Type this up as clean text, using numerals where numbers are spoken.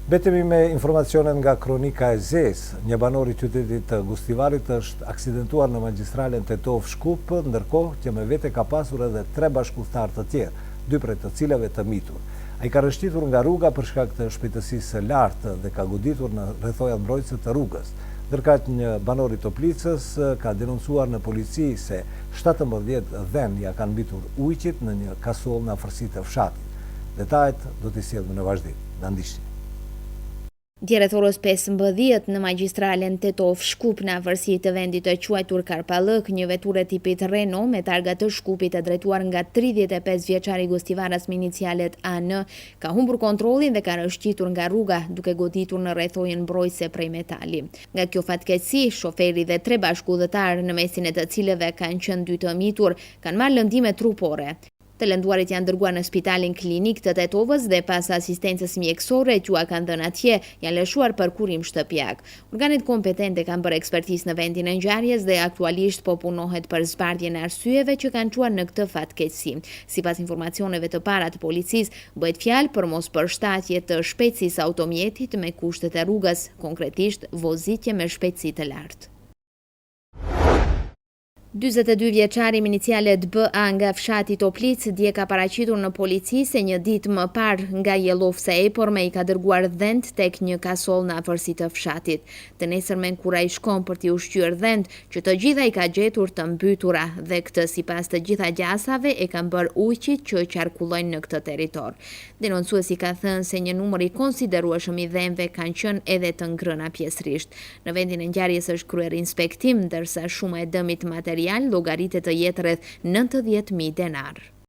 Betemi me informacionet nga kronika e Zes. Një banor i qytetit të Gustivarit është aksidentuar në magjistralen Tetov Shkup, ndërkohë që me vete ka pasur edhe 3 bashkëpunëtar të tjerë, 2 prej të cilave të mitur. Ai ka rështitur nga rruga për shkak të shpejtësisë së lartë dhe ka goditur në rrethojat mbrojtëse të rrugës. Ndërkaq një banor i Toplicës ka denoncuar në polici se 17 dhenë ja kanë mbitur ujqit në një kasull në afërsi të fshatit. Detajet do t'i sjellim në vazhdim. Na ndiqni. Dje rreth orës 15 në magjistralen Tetov Shkup në afërsi të vendit të quajtur Karpallëk, një veturë tipit Renault me targa të Shkupit e drejtuar nga 35 vjeçari Gostivaras me inicialet AN ka humbur kontrollin dhe ka rëshqitur nga rruga duke goditur në rrethojën mbrojtëse prej metali. Nga kjo fatkeqësi, shoferi dhe 3 bashkëudhëtar, në mesin e të cilëve kanë qenë 2 të mitur, kanë marrë lëndime trupore. Të lënduarit janë dërguar në spitalin klinik të Tetovës dhe pas asistencës mjekësore që ua kanë dhënë atje, janë lëshuar për kurim shtëpiak. Organet kompetente kanë bërë ekspertizë në vendin e ngjarjes dhe aktualisht po punohet për zbardhjen e arsyeve që kanë çuar në këtë fatkeqësi. Sipas informacioneve të para të policisë, bëhet fjalë për mospërshtatje të shpejtësisë automjetit me kushtet e rrugës, konkretisht vozitje me shpejtësi të lartë. 42 vjeçari me inicialet BA nga fshati Toplic dje ka paraqitur në polici se një ditë më parë nga Jellovca Eporme i ka dërguar dhent tek një kasoll në afërsi të fshatit. Të nesërmen kur ai shkon për t'i ushqyer dhent, që të gjitha i ka gjetur të mbytura dhe këtë sipas të gjitha gjasave e kanë bërë ujqit që qarkullojnë në këtë territor. Denoncuesi ka thënë se një numër i konsiderueshëm i dhënve kanë qenë edhe të ngrëna pjesërisht. Në vendin e ngjarjes është kryer inspektim, ndërsa shuma e dëmit material llogaritet të jetë rreth 90.000 denar.